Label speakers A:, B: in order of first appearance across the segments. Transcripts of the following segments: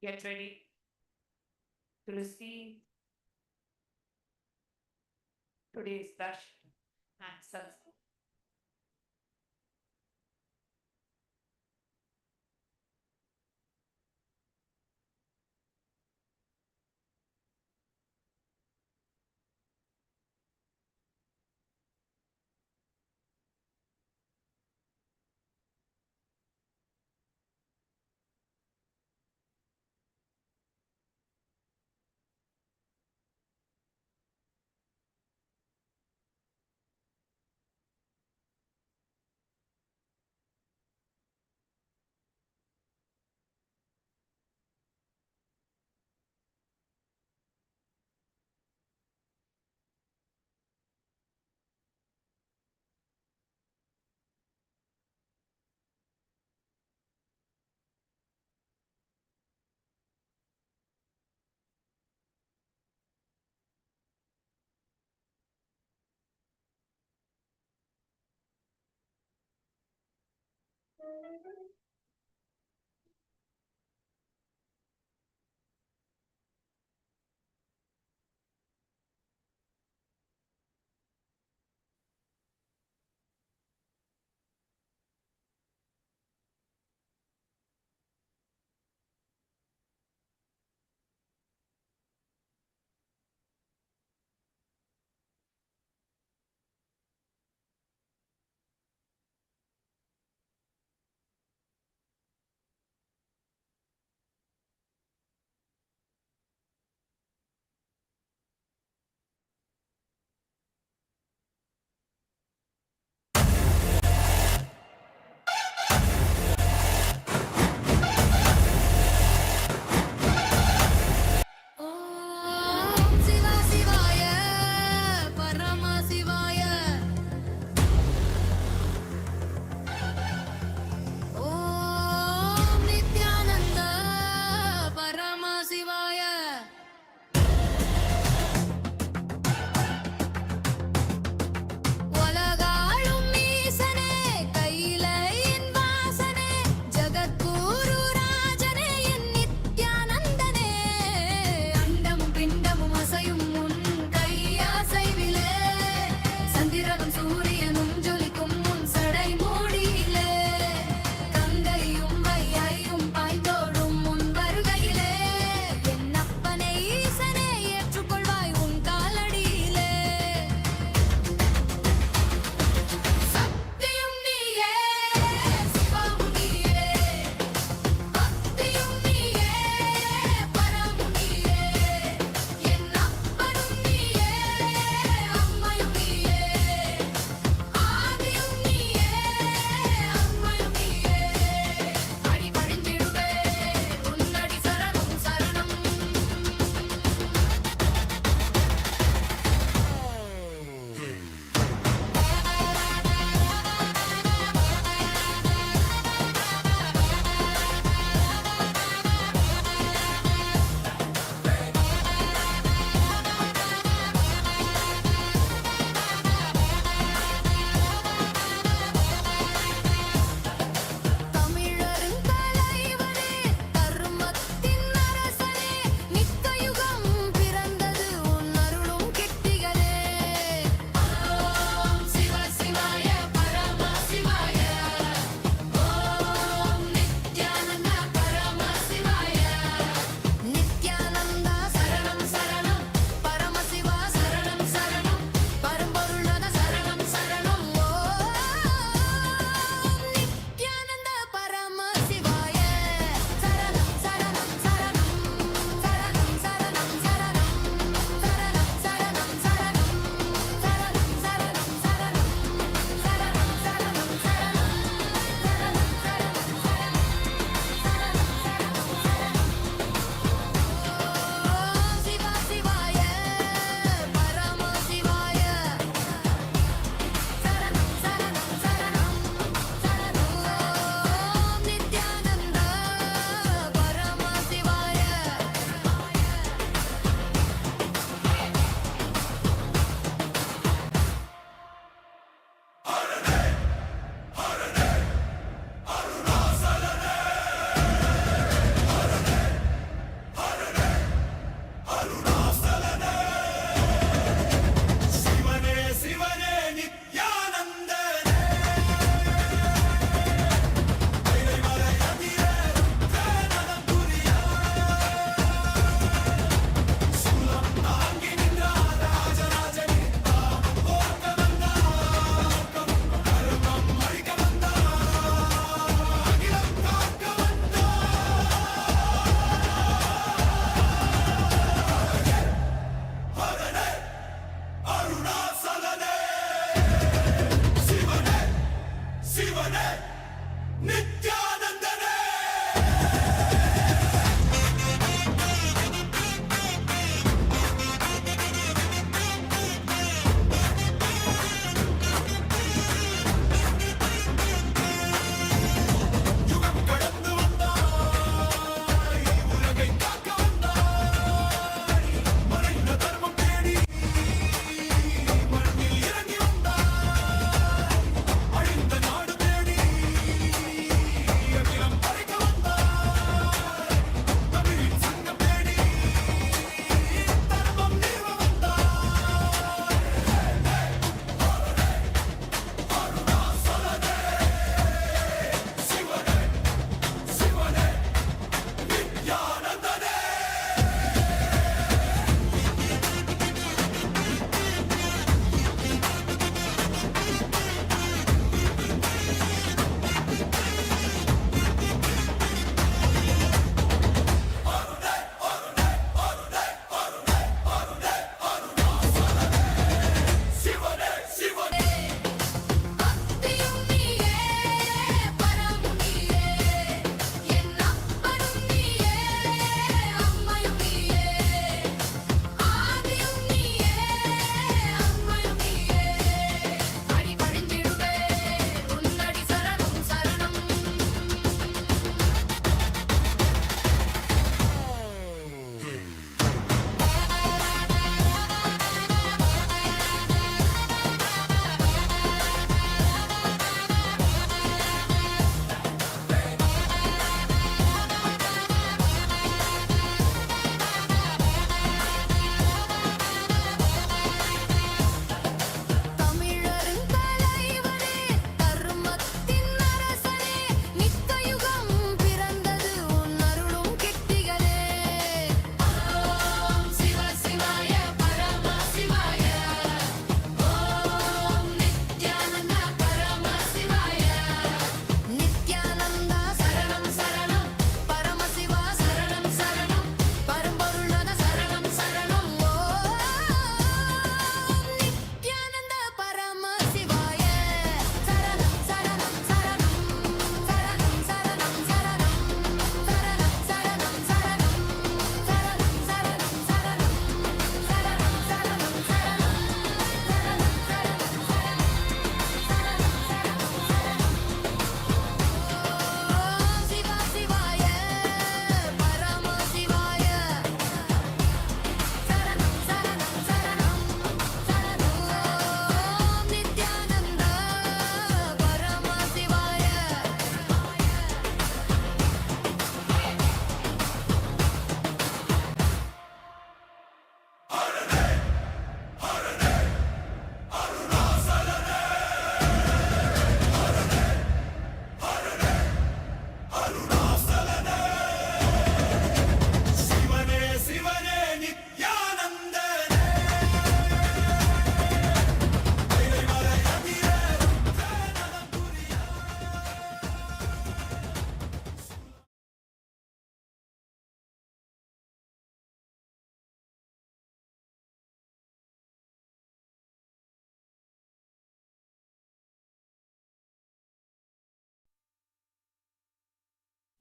A: Get ready to receive today's darshan and satsang.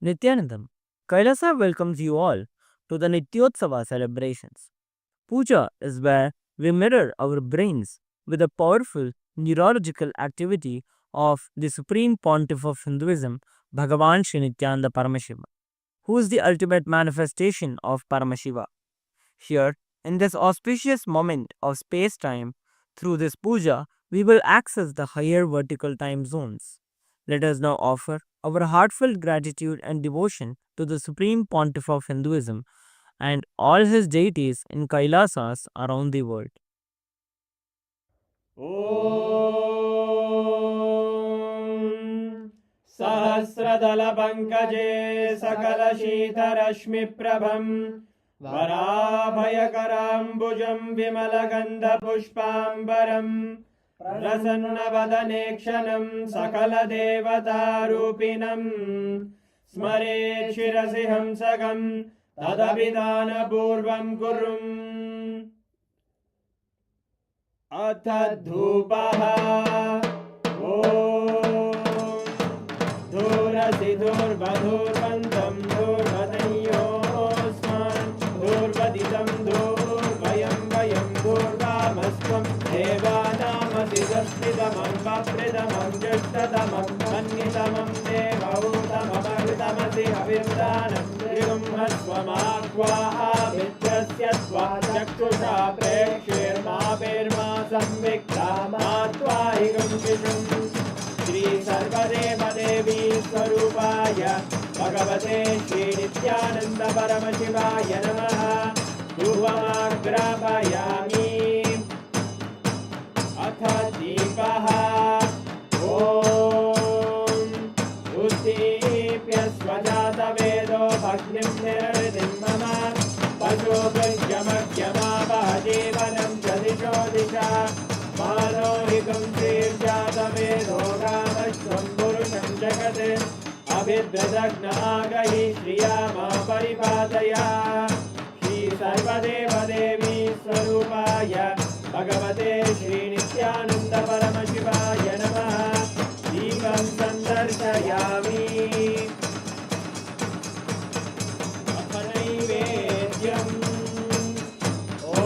B: Nithyanandam, Kailasa welcomes you all to the Nityotsava celebrations. Puja is where we mirror our brains with the powerful neurological activity of the Supreme Pontiff of Hinduism, Bhagavan Sri Nithyananda Paramashivam, who is the ultimate manifestation of Paramashiva. Here, in this auspicious moment of space time, through this puja, we will access the higher vertical time zones. Let us now offer our heartfelt gratitude and devotion to the Supreme Pontiff of Hinduism and all his deities in Kailasas around the world.
C: ॐ सहस्रदलपङ्कजे सकलशीतरश्मिप्रभं वराभयकराम्बुजं विमलगन्धपुष्पाम्बरं प्रसन्नवदनेक्षणं सकलदेवतारूपिणं स्मरेत् शिरसि हंसकं तदभिधानपूर्वं कुर्वम् अथ धूपः ॐ धूरसि धूर्वधूर्वन्तं धूर्वतयोस्मान् धूर्वदितं धूर्वयं वयं धूर्वामस्त्वं देवानामसि संस्थितमं वप्रतमं ज्येष्ठतमं मन्यतमं देवहूतममृतमसि हविर्दानं त्रिगुंहस्वमाह्वाः मित्रस्य त्वा चक्षुषा प्रेक्ष्येर्मा संविक्ता मात्वाहिगं शिशुम् श्री सर्वदेवदेवी स्वरूपाय भगवते श्री नित्यानन्द परमशिवाय नमः धूपमाग्रापयामि अथ दीपः ॐ उद्दीप्य स्वजातवेदो भग्निं निरृतिं मम पशुभुजमग्यमावह जीवनं च दिशो दिशा मानोहिकं श्रीर्जातवेदो गामश्वं पुरुषं जगत् अभिद्रदग्नागहि श्रिया मा परिपादया श्री सर्वदेवदेवी स्वरूपाय भगवते श्री नित्यानन्द परमशिवाय नमः दीपं सन्दर्शयामि अथ नैवेद्यम् ॐ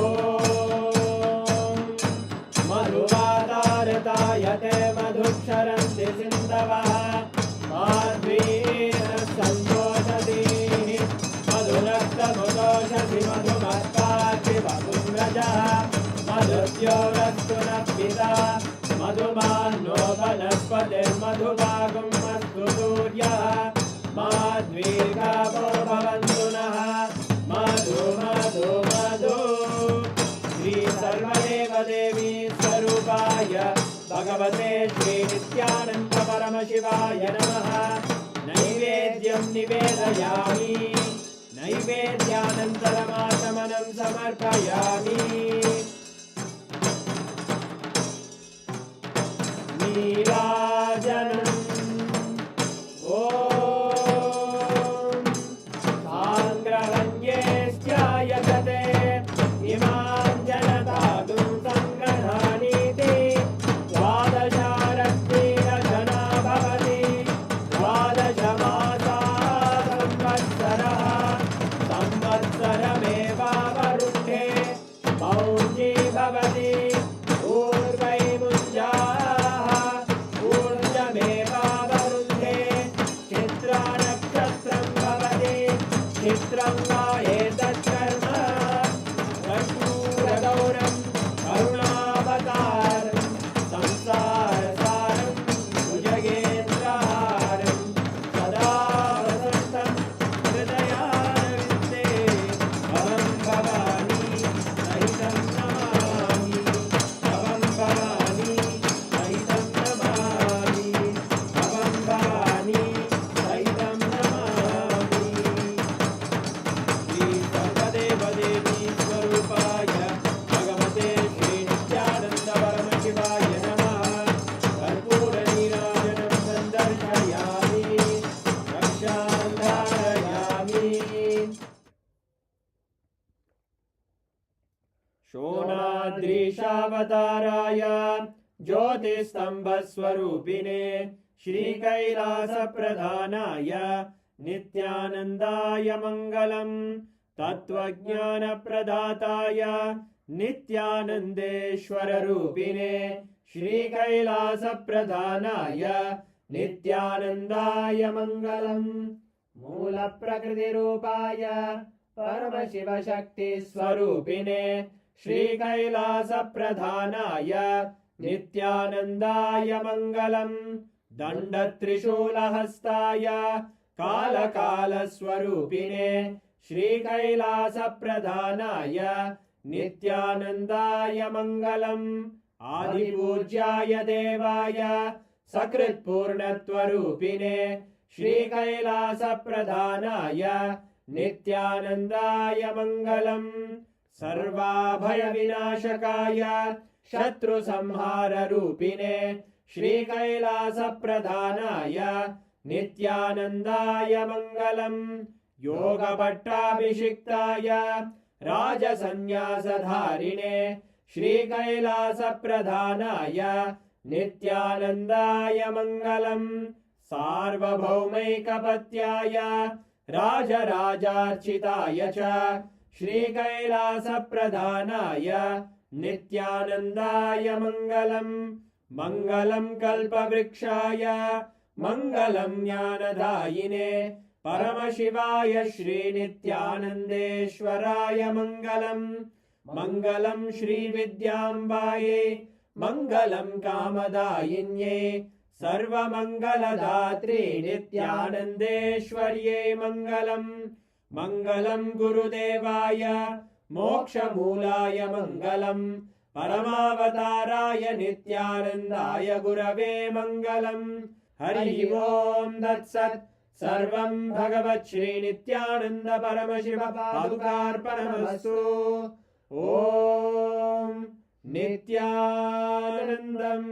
C: मधुवातारतायते मधुक्षरन्ति सिन्धवः माध्वीन सन्तोषति मधुरक्तमुदोषसि मधुमत्पाति वपुन्द्रजः मधुद्योरस्तु नः पिता मधुमान्नो वनस्पतिर्मधुभागं अस्तु सूर्यः माध्वीर्गावो भवन्तु नः मधु मधु मधु श्री सर्वदेवदेवी स्वरूपाय भगवते श्री नित्यानन्द परमशिवाय नमः नैवेद्यं निवेदयामि नैवेद्यानन्तरमाचमनं समर्पयामि नीराजनम् ॐ साङ्ग्रहण्येष्ट्यायतते इमां जनतागुं सङ्ग्रहाणीति द्वादशारत्नीरजना भवति द्वादशमासाः संवत्सरः संवत्सरमेवावरुद्धे मौञ्जी भवति ऊर्वैमुञ्जाः ऊर्जमेवावरुद्धे चित्रानक्षत्रं भवति चित्रं वा एतत्कर्म कर्पूरगौरं करुणावतारं संसारसारं भुजगेन्द्रहारं सदा वसन्तं हृदयारविन्दे भवं भवानी सहितं नमामि भवं भवानी सहितं नमामि भवं भवानी सहितं नमामि श्री सर्वदेवदेवी स्वरूपाय भगवते श्री नित्यानन्द परमशिवाय नमः कर्पूरनीराजनं सन्दर्शयामि रक्षां धारयामि शोणाद्रीशावताराय ज्योतिस्तम्भस्वरूपिणे श्रीकैलासप्रधानाय नित्यानन्दाय मङ्गलम् तत्त्वज्ञानप्रदाताय नित्यानन्देश्वररूपिणे श्रीकैलासप्रधानाय नित्यानन्दाय मङ्गलम् मूलप्रकृतिरूपाय परमशिवशक्तिस्वरूपिणे श्रीकैलासप्रधानाय नित्यानन्दाय मङ्गलम् दण्डत्रिशूलहस्ताय कालकालस्वरूपिणे श्रीकैलासप्रधानाय नित्यानन्दाय मङ्गलम् आदिपूज्याय देवाय सकृत्पूर्णत्वरूपिणे श्रीकैलासप्रधानाय नित्यानन्दाय मङ्गलम् सर्वाभयविनाशकाय शत्रुसंहाररूपिणे श्रीकैलासप्रधानाय नित्यानन्दाय मङ्गलम् योगपट्टाभिषिक्ताय राजसन्न्यासधारिणे श्रीकैलासप्रधानाय नित्यानन्दाय मङ्गलम् सार्वभौमैकपत्याय राजराजार्चिताय च श्रीकैलासप्रधानाय नित्यानन्दाय मङ्गलम् मङ्गलम् कल्पवृक्षाय मङ्गलम् ज्ञानदायिने परमशिवाय श्रीनित्यानन्देश्वराय मङ्गलम् मङ्गलम् श्रीविद्याम्बायै मङ्गलम् कामदायिन्यै सर्वमङ्गलदात्रे नित्यानन्देश्वर्यै मङ्गलम् मङ्गलम् गुरुदेवाय मोक्षमूलाय मङ्गलम् परमावताराय नित्यानन्दाय गुरवे मङ्गलम् हरि ओम् तत्सत् सर्वम् भगवत् श्रीनित्यानन्द परमशिव पादुकार्पणमस्तु ॐ नित्यानन्दम्।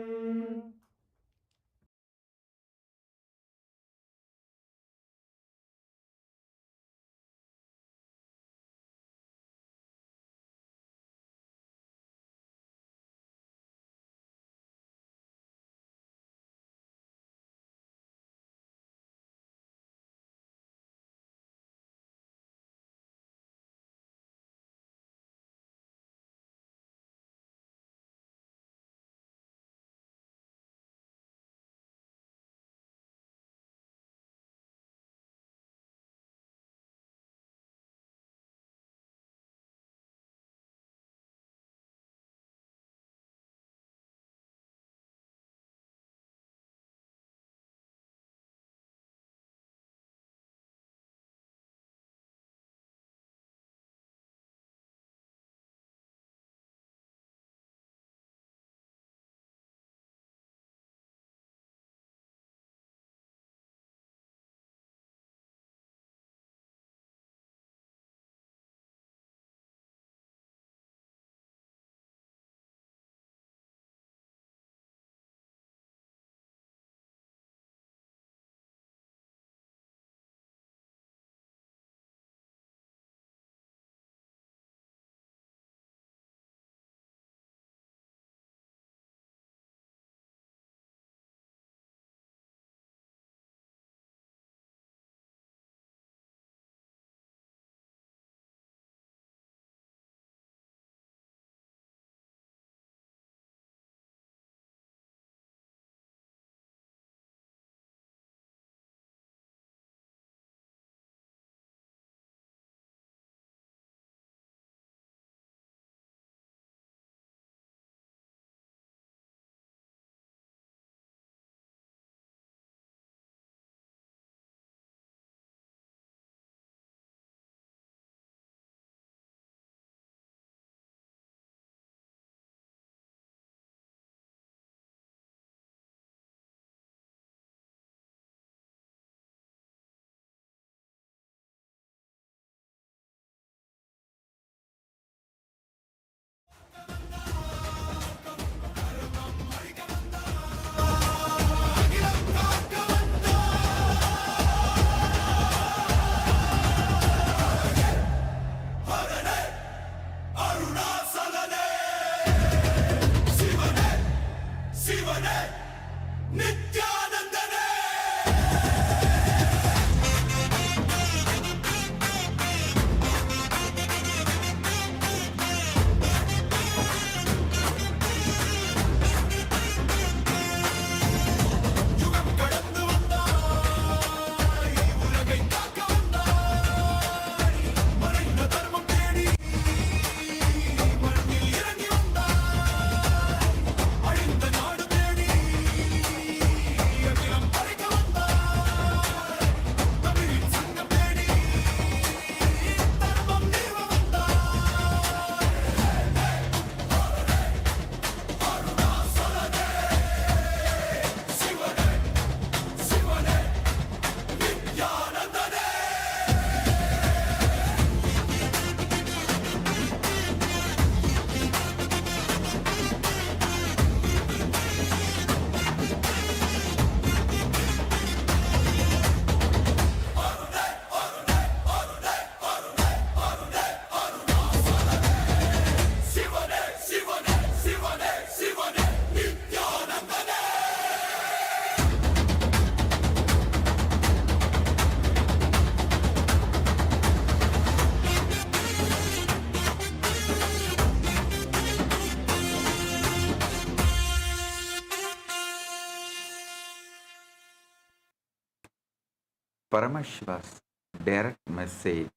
D: Paramashiva's direct message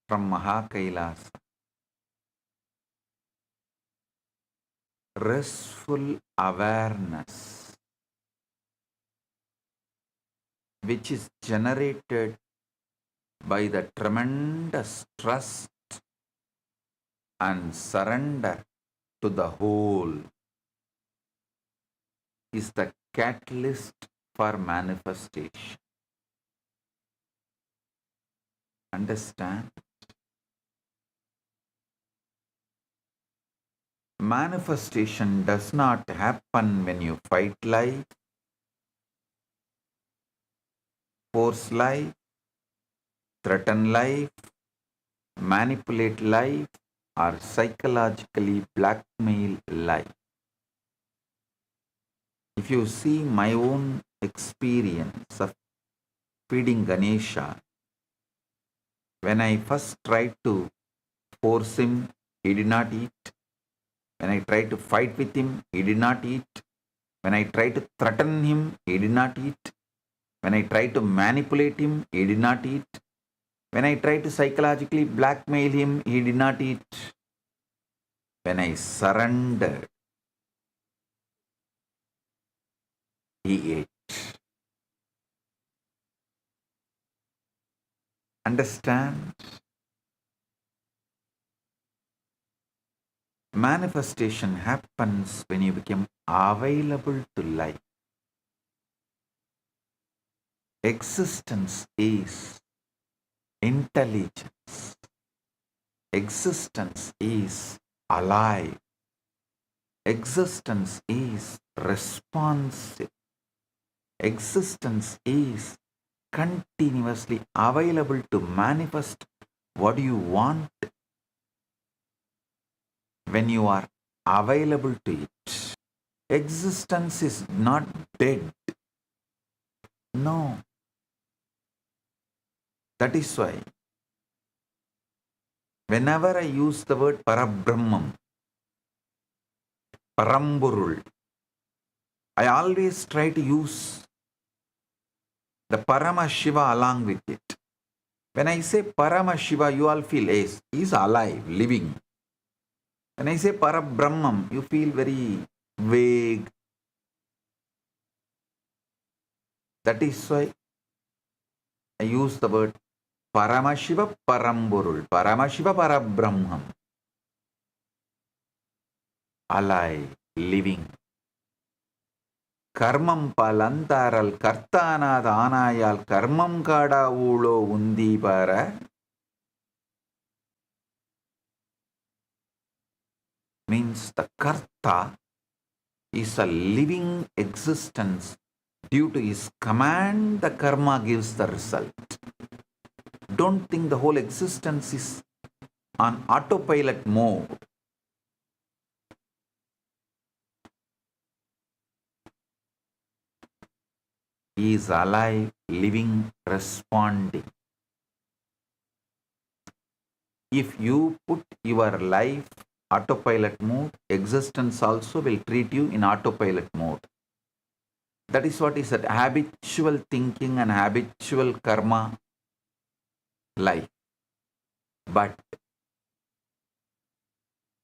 D: from Kailasa. Restful awareness, which is generated by the tremendous trust and surrender to the whole, is the catalyst for manifestation. Understand? Manifestation does not happen when you fight life, force life, threaten life, manipulate life, or psychologically blackmail life. If you see my own experience of feeding Ganesha, when I first tried to force him, he did not eat. When I tried to fight with him, he did not eat. When I tried to threaten him, he did not eat. When I tried to manipulate him, he did not eat. When I tried to psychologically blackmail him, he did not eat. When I surrendered, he ate. Understand? Manifestation happens when you become available to life. Existence is intelligence. Existence is alive. Existence is responsive. Existence is continuously available to manifest what you want when you are available to it. Existence is not dead. No. That is why whenever I use the word Parabrahmam, Paramburul, I always try to use the Paramashiva along with it. When I say Paramashiva, you all feel, yes, he is alive, living. When I say Parabrahmam, you feel very vague. That is why I use the word Paramashiva Paramburul, Paramashiva Parabrahmam. Alive, living. Karmam palantaral kartana dhanayal karmam kada ulo undi para means the karta is a living existence. Due to his command, the karma gives the result. Don't think the whole existence is on autopilot mode. He is alive, living, responding. If you put your life autopilot mode, existence also will treat you in autopilot mode. That is what is that habitual thinking and habitual karma life. But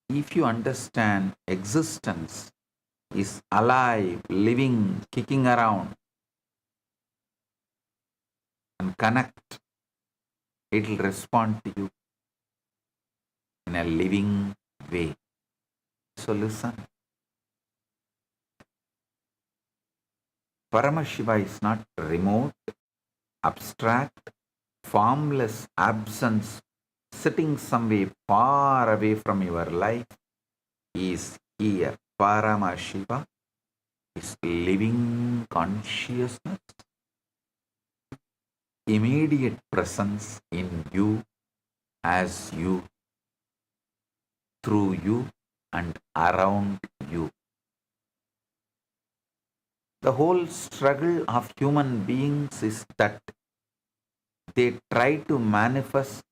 D: if you understand existence is alive, living, kicking around, and connect, it will respond to you in a living way. So listen. Paramashiva is not remote, abstract, formless absence sitting somewhere far away from your life. He is here. Paramashiva is living consciousness, immediate presence in you, as you, through you, and around you. The whole struggle of human beings is that they try to manifest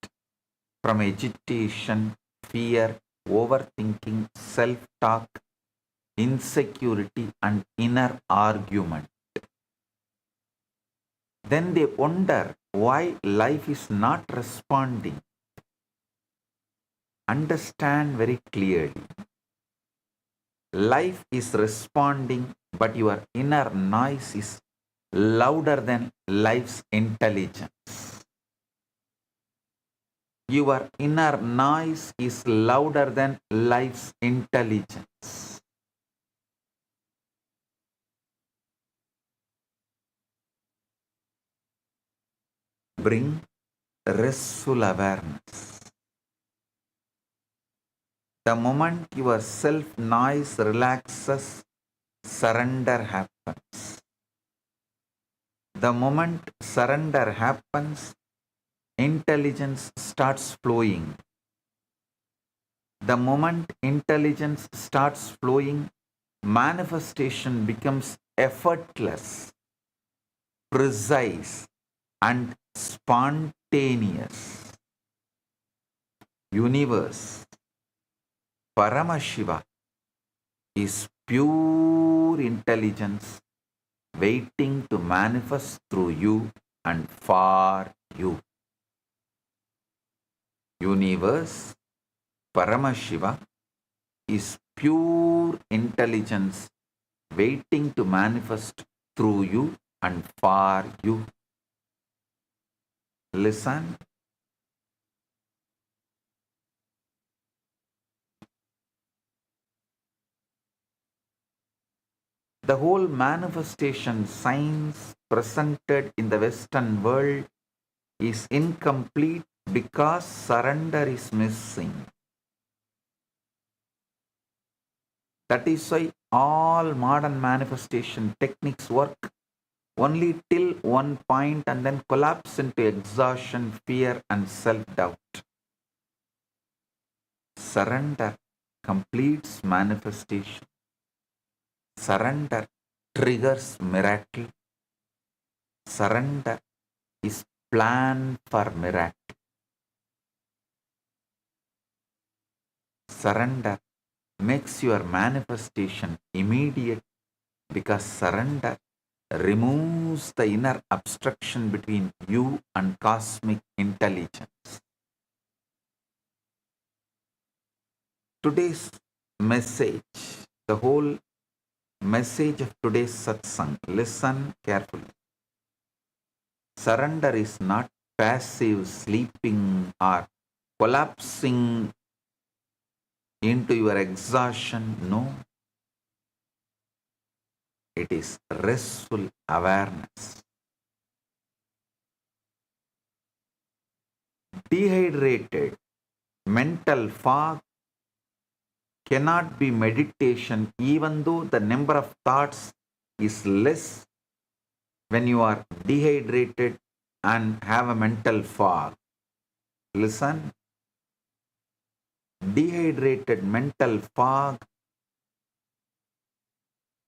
D: from agitation, fear, overthinking, self-talk, insecurity, and inner argument. then they wonder why life is not responding. Understand very clearly. Life is responding, but your inner noise is louder than life's intelligence. Your inner noise is louder than life's intelligence. Bring restful awareness. The moment your self-noise relaxes, surrender happens. The moment surrender happens, intelligence starts flowing. The moment intelligence starts flowing, manifestation becomes effortless, precise, and spontaneous. Universe, Paramashiva, is pure intelligence waiting to manifest through you and for you. Universe, Paramashiva, is pure intelligence waiting to manifest through you and for you. Listen. The whole manifestation science presented in the Western world is incomplete because surrender is missing. That is why all modern manifestation techniques work only till one point and then collapse into exhaustion, fear, and self-doubt. Surrender completes manifestation. Surrender triggers miracle. Surrender is plan for miracle. Surrender makes your manifestation immediate because surrender removes the inner obstruction between you and cosmic intelligence. Today's message, the whole message of today's satsang, listen carefully. Surrender is not passive sleeping or collapsing into your exhaustion. No. It is restful awareness. Dehydrated mental fog cannot be meditation even though the number of thoughts is less when you are dehydrated and have a mental fog. Listen. Dehydrated mental fog,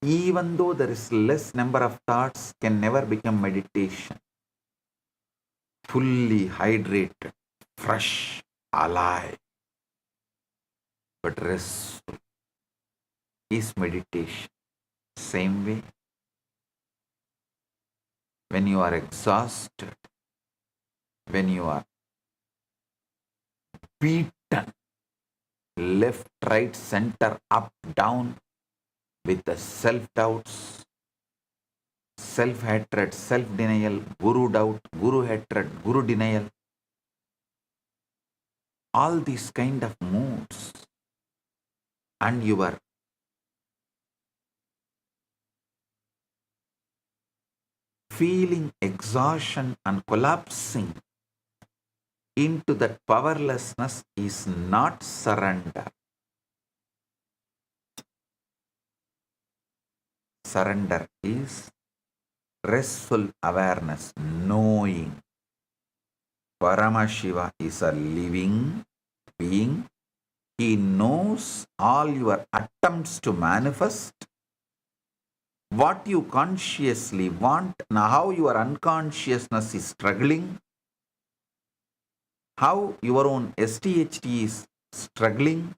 D: even though there is less number of thoughts, can never become meditation. Fully hydrated, fresh, alive, but restful is meditation. Same way, when you are exhausted, when you are beaten, left, right, center, up, down, with the self-doubts, self-hatred, self-denial, guru doubt, guru hatred, guru denial, all these kind of moods, and you are feeling exhaustion and collapsing into that powerlessness is not surrender. Surrender is restful awareness, knowing. Paramashiva is a living being. He knows all your attempts to manifest, what you consciously want, and how your unconsciousness is struggling, how your own STHT is struggling.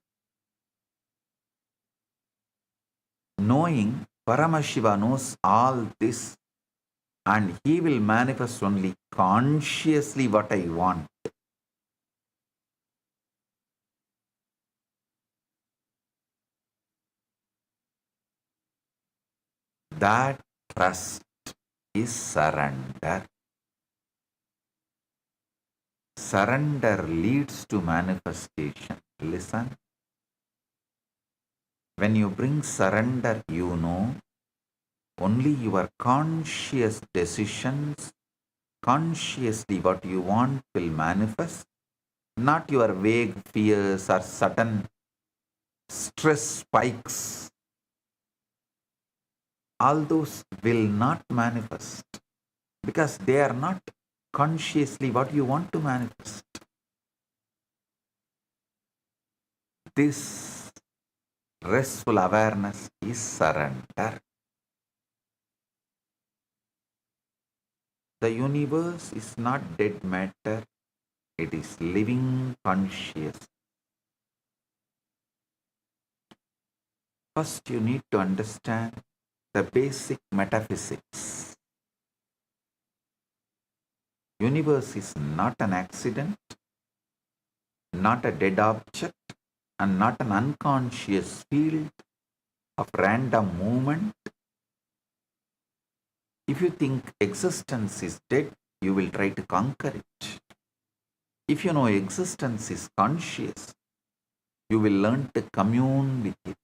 D: Knowing, Paramashiva knows all this, and he will manifest only consciously what I want. That trust is surrender. Surrender leads to manifestation. Listen. When you bring surrender, you know only your conscious decisions, consciously what you want will manifest, not your vague fears or sudden stress spikes. All those will not manifest because they are not consciously what you want to manifest. This restful awareness is surrender. The universe is not dead matter, it is living conscious. First, you need to understand the basic metaphysics. Universe is not an accident, not a dead object, and not an unconscious field of random movement. If you think existence is dead, you will try to conquer it. If you know existence is conscious, you will learn to commune with it.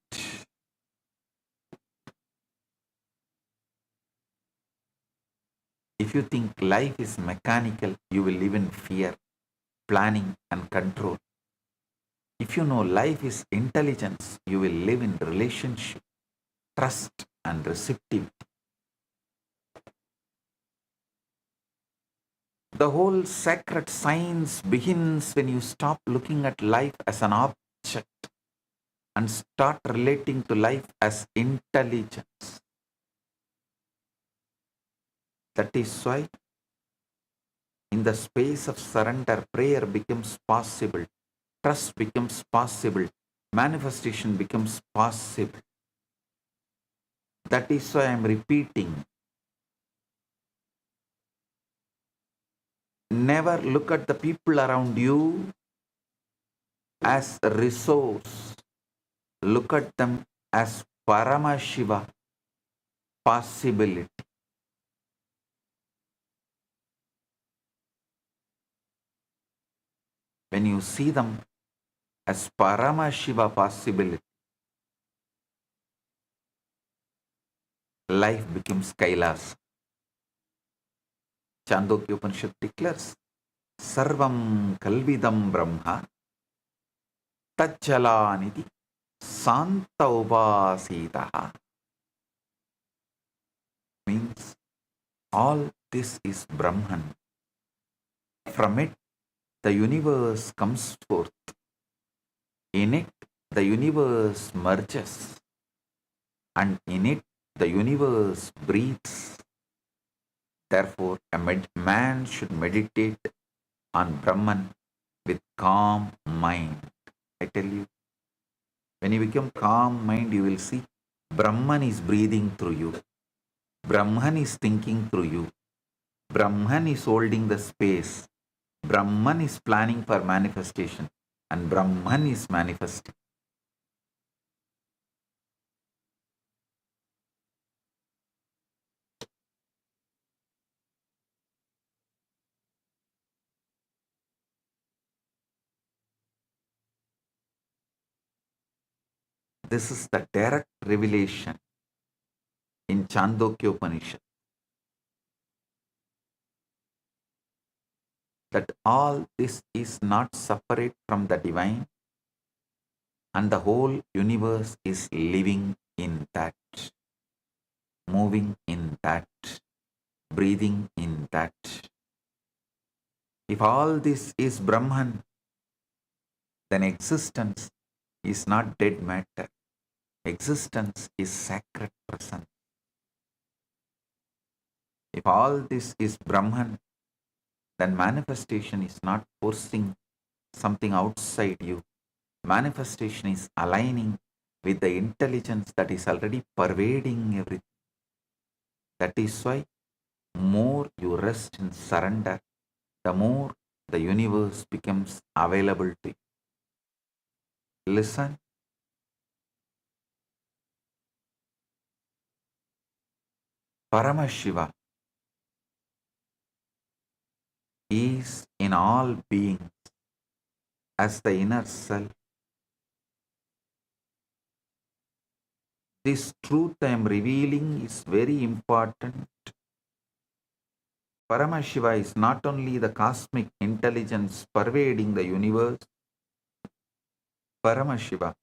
D: If you think life is mechanical, you will live in fear, planning, and control. If you know life is intelligence, you will live in relationship, trust, and receptivity. The whole sacred science begins when you stop looking at life as an object and start relating to life as intelligence. That is why in the space of surrender, prayer becomes possible, trust becomes possible, manifestation becomes possible. That is why I am repeating. Never look at the people around you as a resource. Look at them as Paramashiva, possibility. When you see them as Paramashiva possibility, life becomes Kailasa. Chandogya Upanishad declares, Sarvam Kalvidam Brahma Tacchalaniti Santa Upasitaha. Means all this is Brahman. From it, the universe comes forth. In it, the universe merges. And in it, the universe breathes. Therefore, a man should meditate on Brahman with calm mind. I tell you, when you become calm mind, you will see Brahman is breathing through you. Brahman is thinking through you. Brahman is holding the space. Brahman is planning for manifestation. And Brahman is manifesting. This is the direct revelation in Chandogya Upanishad. That all this is not separate from the divine and the whole universe is living in that, moving in that, breathing in that. If all this is Brahman, then existence is not dead matter. Existence is sacred presence. If all this is Brahman, then manifestation is not forcing something outside you. Manifestation is aligning with the intelligence that is already pervading everything. That is why more you rest in surrender, the more the universe becomes available to you. Listen. Paramashiva is in all beings as the inner self. This truth I am revealing is very important. Paramashiva is not only the cosmic intelligence pervading the universe, Paramashiva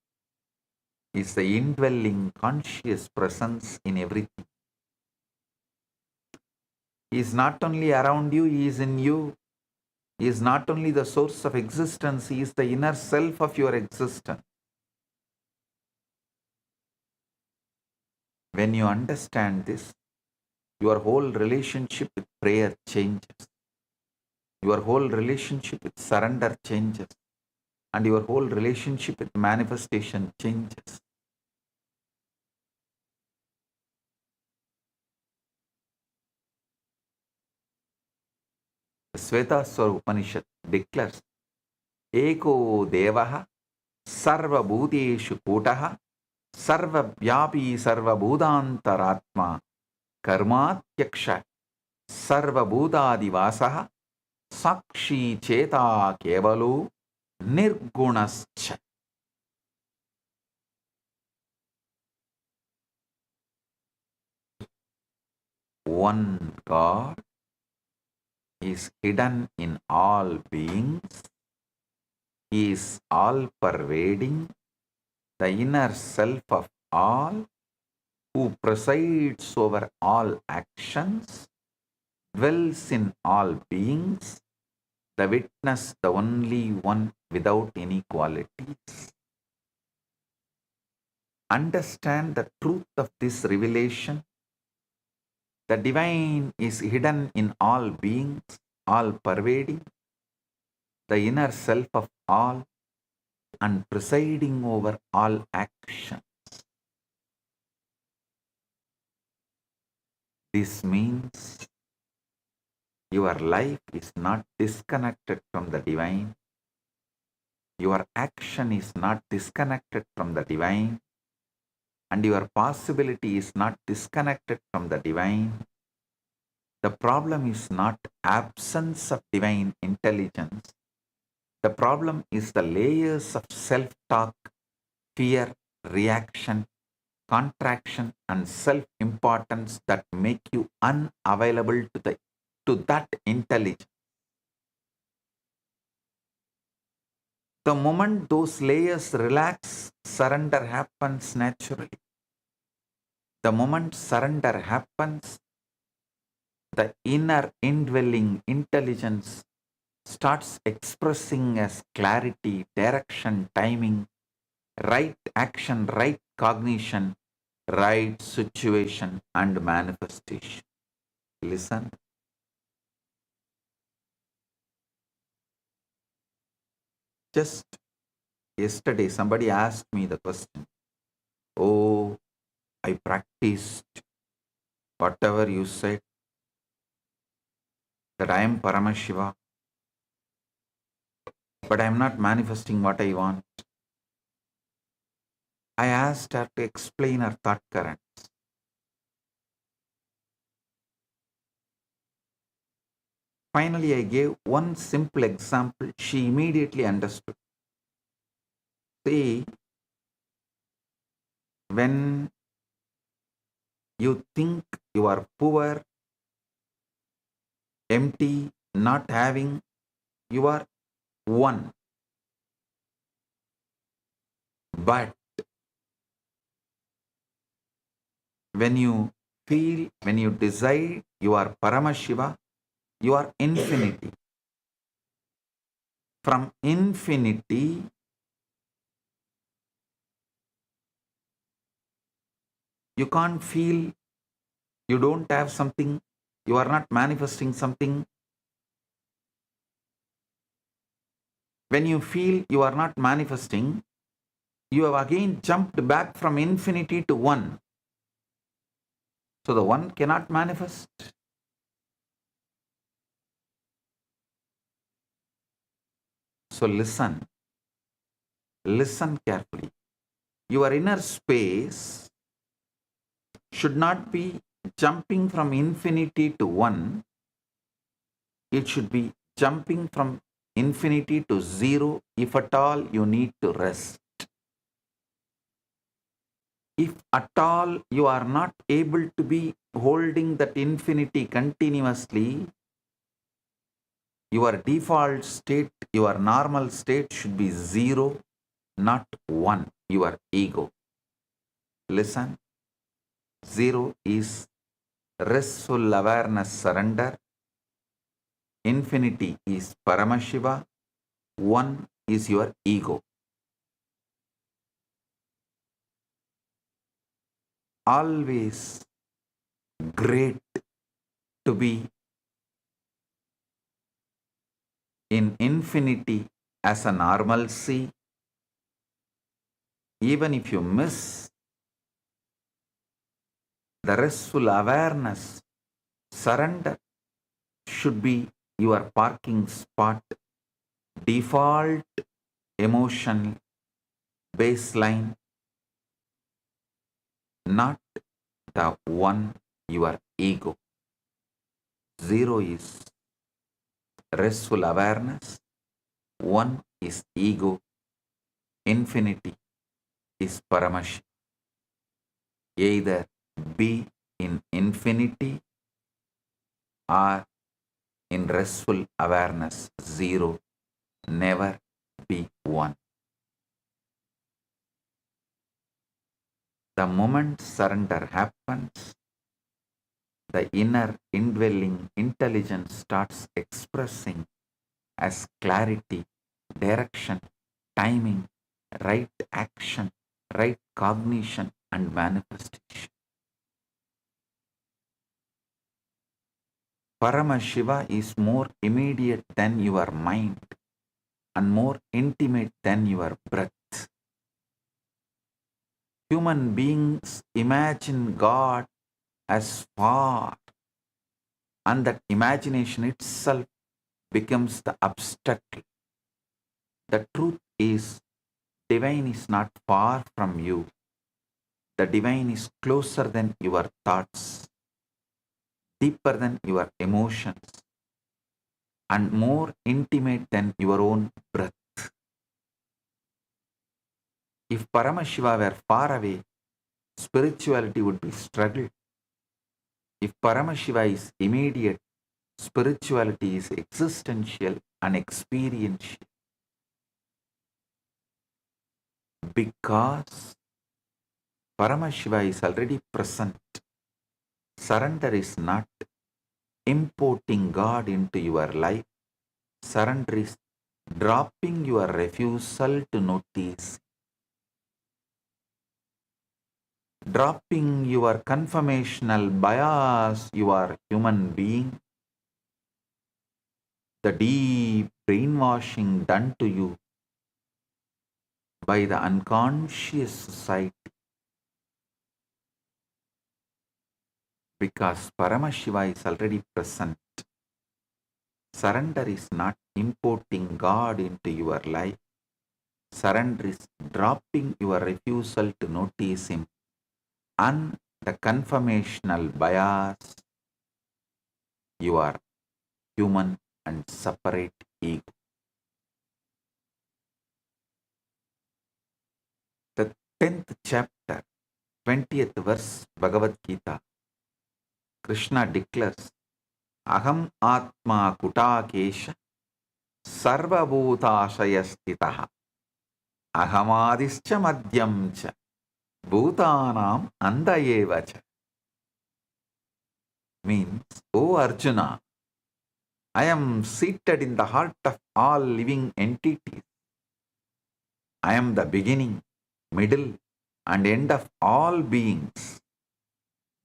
D: is the indwelling conscious presence in everything. He is not only around you, He is in you. He is not only the source of existence, He is the inner self of your existence. When you understand this, your whole relationship with prayer changes. Your whole relationship with surrender changes. And your whole relationship with manifestation changes. The Svetaswara Upanishad declares, Eko Devaha Sarva Bhuteshu Kutaha Sarva Vyapi Sarva Bhudantaratma Karmatyaksha Sarva Bhutadivasaha Sakshi Cheta Kevalu Nirgunascha. One God is hidden in all beings. He is all pervading, the inner self of all, who presides over all actions, dwells in all beings, the witness, the only one without any qualities. Understand the truth of this revelation. The divine is hidden in all beings, all pervading, the inner self of all, and presiding over all action. This means your life is not disconnected from the divine. Your action is not disconnected from the divine. And your possibility is not disconnected from the divine. The problem is not absence of divine intelligence. The problem is the layers of self-talk, fear, reaction, contraction, and self-importance that make you unavailable to that intelligence. The moment those layers relax, surrender happens naturally. The moment surrender happens, the inner indwelling intelligence starts expressing as clarity, direction, timing, right action, right cognition, right situation, and manifestation. Listen. Just yesterday, somebody asked me the question, oh, I practiced whatever you said, that I am Paramashiva, but I am not manifesting what I want. I asked her to explain her thought currents. Finally, I gave one simple example. She immediately understood. See, when you think you are poor, empty, not having, you are one. But when you feel, when you desire, you are Paramashiva, you are infinity. From infinity, you can't feel, you don't have something, you are not manifesting something. When you feel you are not manifesting, you have again jumped back from infinity to one. So the one cannot manifest. So listen carefully. Your inner space should not be jumping from infinity to one. It should be jumping from infinity to zero if at all you need to rest. If at all you are not able to be holding that infinity continuously, your default state, your normal state should be zero, not one, your ego. Listen, zero is restful awareness surrender. Infinity is Paramashiva. One is your ego. Always great to be in infinity as a normalcy. Even if you miss the restful awareness, surrender should be your parking spot, default emotional baseline, not the one, your ego. Zero is restful awareness, one is ego, infinity is Paramashivam. Either be in infinity or in restful awareness, zero, never be one. The moment surrender happens, the inner indwelling intelligence starts expressing as clarity, direction, timing, right action, right cognition, and manifestation. Paramashiva is more immediate than your mind and more intimate than your breath. Human beings imagine God as far, and that imagination itself becomes the abstract. The truth is, divine is not far from you. The divine is closer than your thoughts, deeper than your emotions, and more intimate than your own breath. If Paramashiva were far away, spirituality would be struggle. If Paramashiva is immediate, spirituality is existential and experiential. Because Paramashiva is already present, surrender is not importing God into your life. Surrender is dropping your refusal to notice, dropping your conformational bias, you are human being, the deep brainwashing done to you by the unconscious society. Because Paramashiva is already present, surrender is not importing God into your life. Surrender is dropping your refusal to notice Him and the conformational bias. You are human and separate ego. The 10th chapter, 20th verse, Bhagavad Gita, Krishna declares, Aham Atma Kutakesha Sarva Bhutashaya Stitaha Ahamadischa Madhyam Cha Bhutanam Andayeva Cha. Means, O Arjuna, I am seated in the heart of all living entities. I am the beginning, middle, and end of all beings.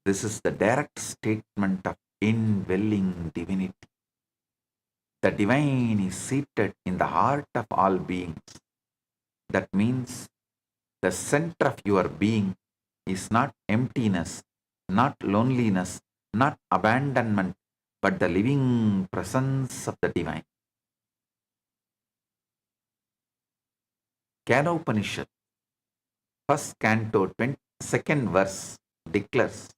D: This is the direct statement of indwelling divinity. The divine is seated in the heart of all beings. That means the center of your being is not emptiness, not loneliness, not abandonment, but the living presence of the divine. Upanishad, first canto, 22nd verse declares,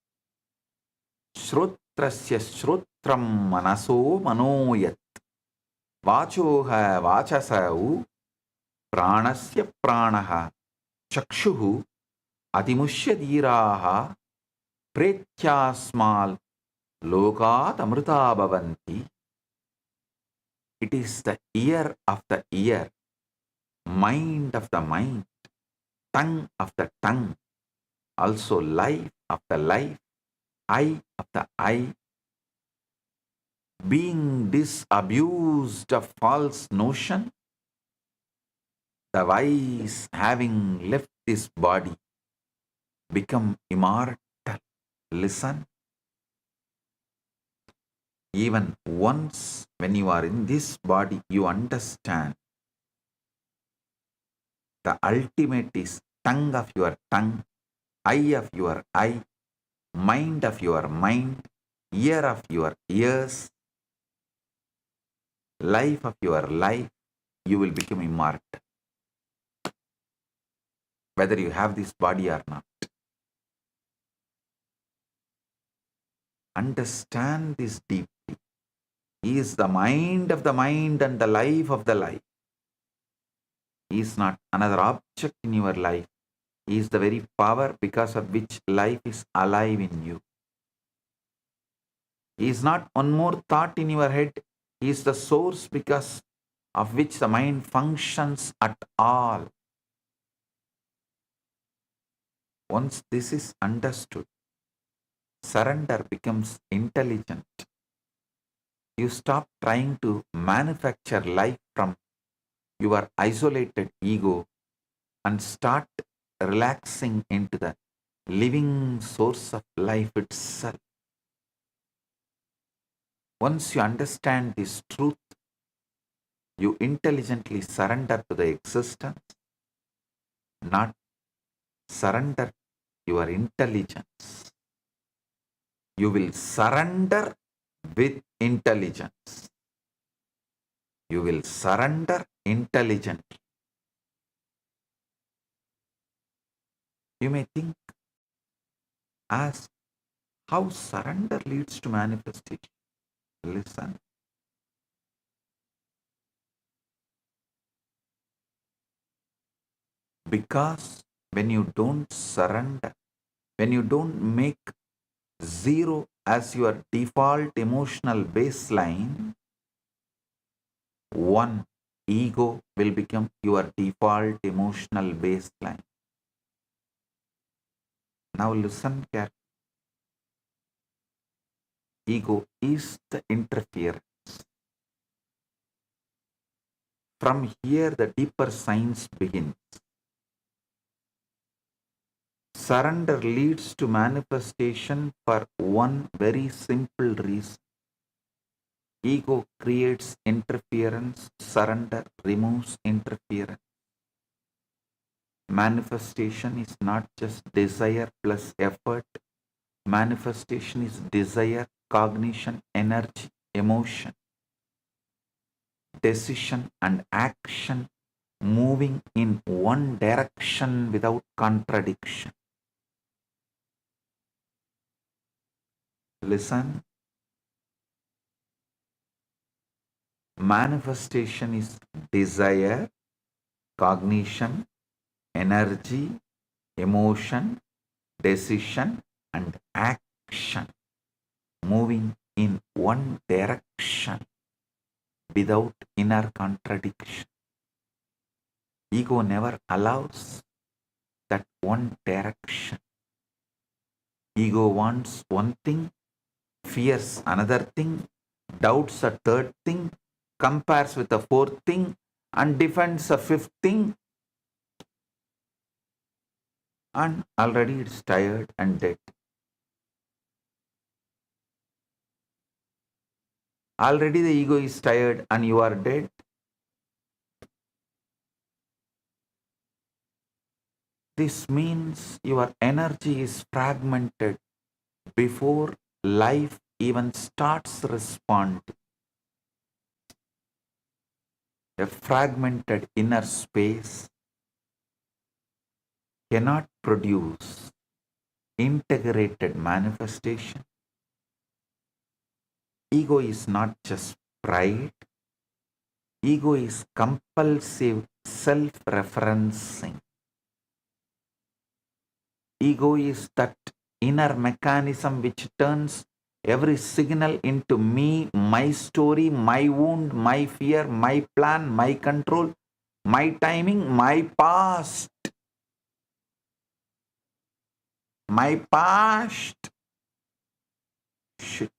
D: Shrotrasya shrotram manaso manoyat vachoha vachasau pranasya pranaha chakshuhu adimushya dhiraha pretyasmal lokat amrita bhavanti. It is the ear of the ear, mind of the mind, tongue of the tongue, also life of the life, eye of the eye. Being disabused of false notion, the wise, having left this body, become immortal. Listen. Even once when you are in this body, you understand the ultimate is tongue of your tongue, eye of your eye, mind of your mind, ear of your ears, life of your life. You will become immortal, whether you have this body or not. Understand this deeply. He is the mind of the mind and the life of the life. He is not another object in your life. He is the very power because of which life is alive in you. He is not one more thought in your head. He is the source because of which the mind functions at all. Once this is understood, surrender becomes intelligent. You stop trying to manufacture life from your isolated ego and start relaxing into the living source of life itself. Once you understand this truth, you intelligently surrender to the existence, not surrender your intelligence. You will surrender with intelligence. You will surrender intelligently. You may think, ask, how surrender leads to manifestation? Listen. Because when you don't surrender, when you don't make zero as your default emotional baseline, one, ego will become your default emotional baseline. Now listen carefully. Ego is the interference. From here, the deeper science begins. Surrender leads to manifestation for one very simple reason. Ego creates interference, surrender removes interference. Manifestation is not just desire plus effort. Manifestation is desire, cognition, energy, emotion, decision and action moving in one direction without contradiction. Listen. Manifestation is desire, cognition, energy, emotion, decision and action moving in one direction without inner contradiction. Ego never allows that one direction. Ego wants one thing, fears another thing, doubts a third thing, compares with a fourth thing, and defends a fifth thing, and already it's tired and dead. Already the ego is tired and you are dead. This means your energy is fragmented before life even starts responding. A fragmented inner space cannot produce integrated manifestation. Ego is not just pride. Ego is compulsive self-referencing. Ego is that inner mechanism which turns every signal into me, my story, my wound, my fear, my plan, my control, my timing, my past. My past. Shit.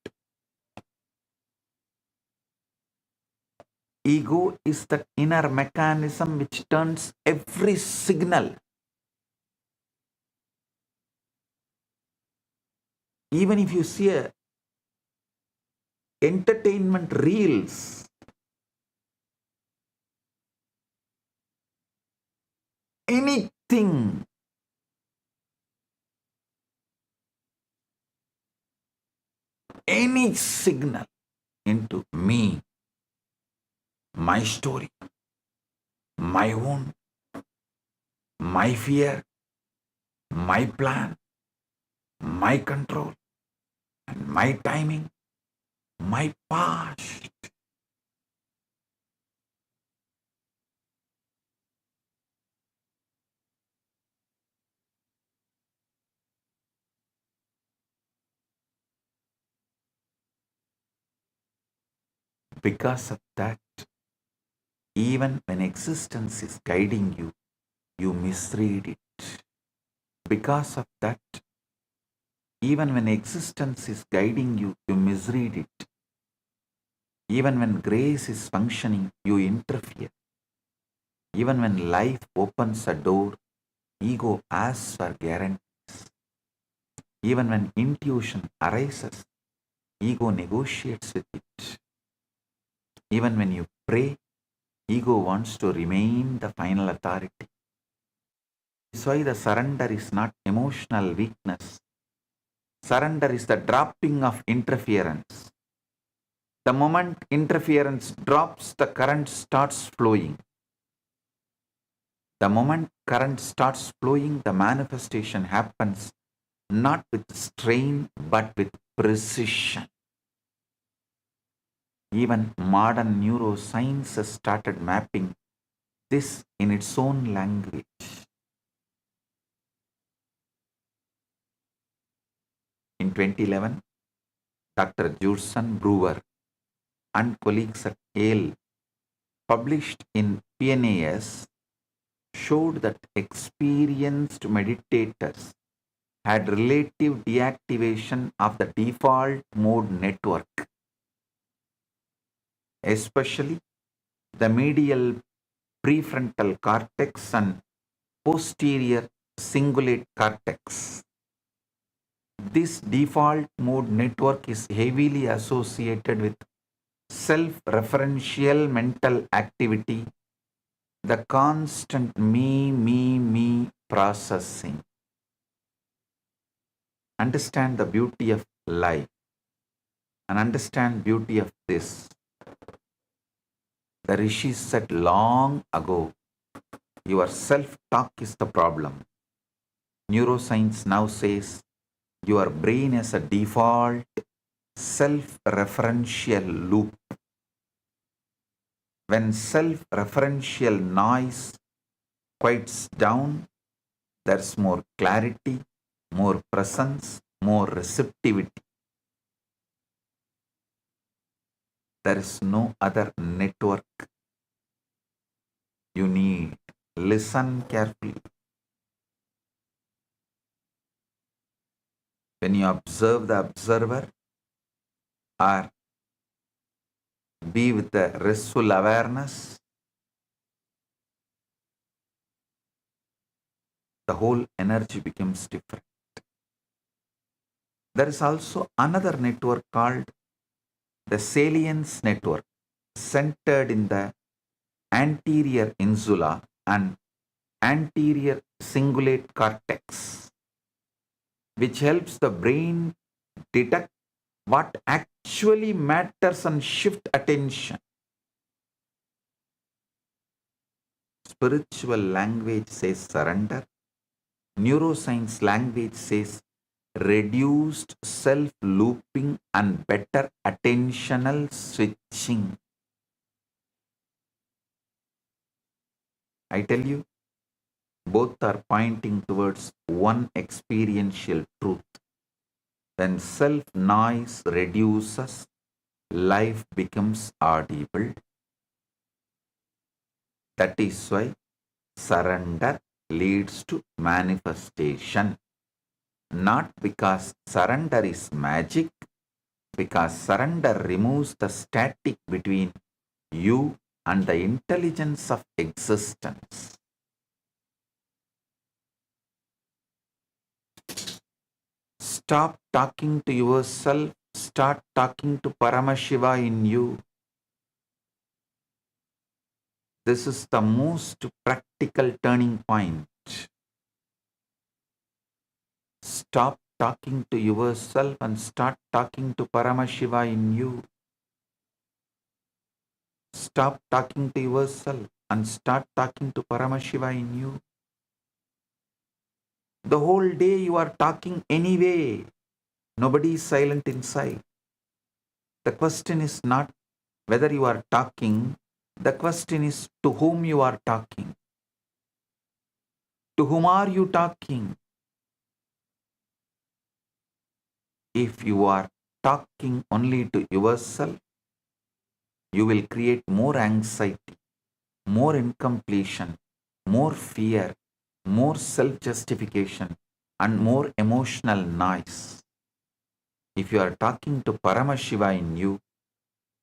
D: Ego is that inner mechanism which turns every signal. Even if you see a entertainment reels, anything, any signal into me, my story, my wound, my fear, my plan, my control, and my timing, my past. Because of that, even when existence is guiding you, you misread it. Because of that, even when existence is guiding you, you misread it. Even when grace is functioning, you interfere. Even when life opens a door, ego asks for guarantees. Even when intuition arises, ego negotiates with it. Even when you pray, ego wants to remain the final authority. That's why the surrender is not emotional weakness. Surrender is the dropping of interference. The moment interference drops, the current starts flowing. The moment current starts flowing, the manifestation happens not with strain but with precision. Even modern neuroscience has started mapping this in its own language. In 2011, Dr. Judson Brewer and colleagues at Yale published in PNAS showed that experienced meditators had relative deactivation of the default mode network, especially the medial prefrontal cortex and posterior cingulate cortex. This default mode network is heavily associated with self-referential mental activity, the constant me processing. Understand the beauty of life and understand beauty of this. The rishis said long ago, your self-talk is the problem. Neuroscience now says your brain is a default self-referential loop. When self-referential noise quiets down, there's more clarity, more presence, more receptivity. There is no other network you need. Listen carefully. When you observe the observer or be with the restful awareness, the whole energy becomes different. There is also another network called the salience network, centered in the anterior insula and anterior cingulate cortex, which helps the brain detect what actually matters and shift attention. Spiritual language says surrender. neuroscience language says reduced self-looping and better attentional switching. I tell you, both are pointing towards one experiential truth. When self-noise reduces, life becomes audible. That is why surrender leads to manifestation. Not because surrender is magic, because surrender removes the static between you and the intelligence of existence. Stop talking to yourself, start talking to Paramashiva in you. This is the most practical turning point. Stop talking to yourself and start talking to Paramashiva in you. Stop talking to yourself and start talking to Paramashiva in you. The whole day you are talking anyway. Nobody is silent inside. The question is not whether you are talking. The question is to whom you are talking. To whom are you talking? If you are talking only to yourself, you will create more anxiety, more incompletion, more fear, more self-justification, and more emotional noise. If you are talking to Paramashiva in you,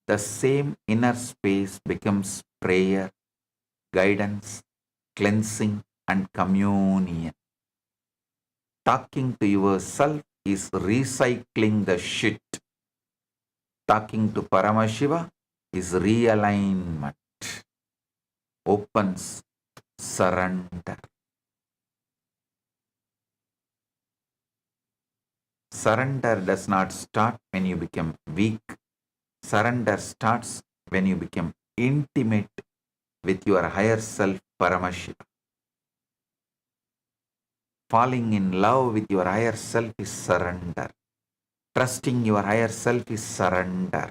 D: the same inner space becomes prayer, guidance, cleansing, and communion. Talking to yourself is recycling the shit. Talking to Paramashiva is realignment. Opens surrender. Surrender does not start when you become weak. Surrender starts when you become intimate with your higher self, Paramashiva. Falling in love with your higher self is surrender. Trusting your higher self is surrender.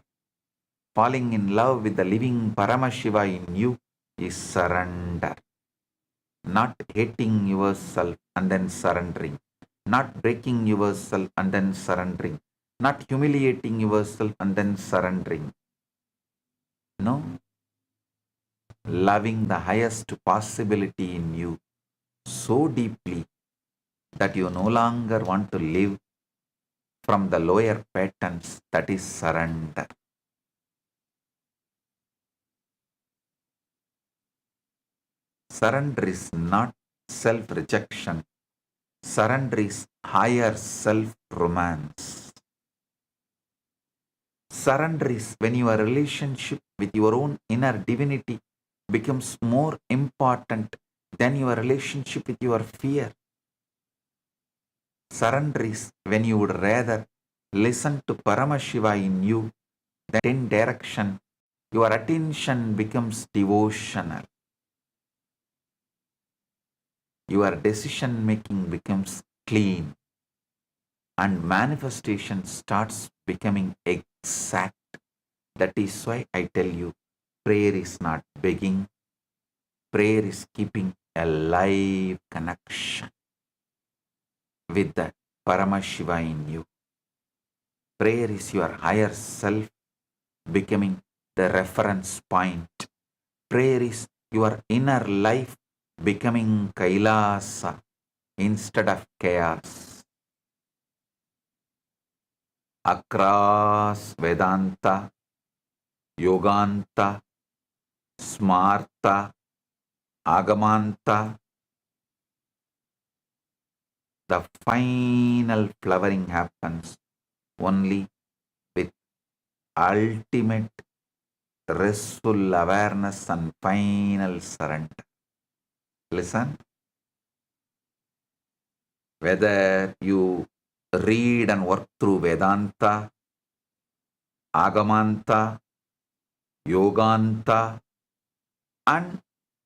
D: Falling in love with the living Paramashiva in you is surrender. Not hating yourself and then surrendering. Not breaking yourself and then surrendering. Not humiliating yourself and then surrendering. No. Loving the highest possibility in you so deeply that you no longer want to live from the lower patterns, that is surrender. Surrender is not self-rejection. Surrender is higher self-romance. Surrender is when your relationship with your own inner divinity becomes more important than your relationship with your fear. Surrender is when you would rather listen to Paramashiva in you than in direction. Your attention becomes devotional. Your decision making becomes clean. And manifestation starts becoming exact. That is why I tell you, prayer is not begging. Prayer is keeping a live connection with the Paramashiva in you. Prayer is your higher self becoming the reference point. Prayer is your inner life becoming Kailasa instead of chaos. Across Vedanta, Yoganta, Smarta, Agamanta, the final flowering happens only with ultimate restful awareness and final surrender. Listen, whether you read and work through Vedanta, Agamanta, Yoganta, and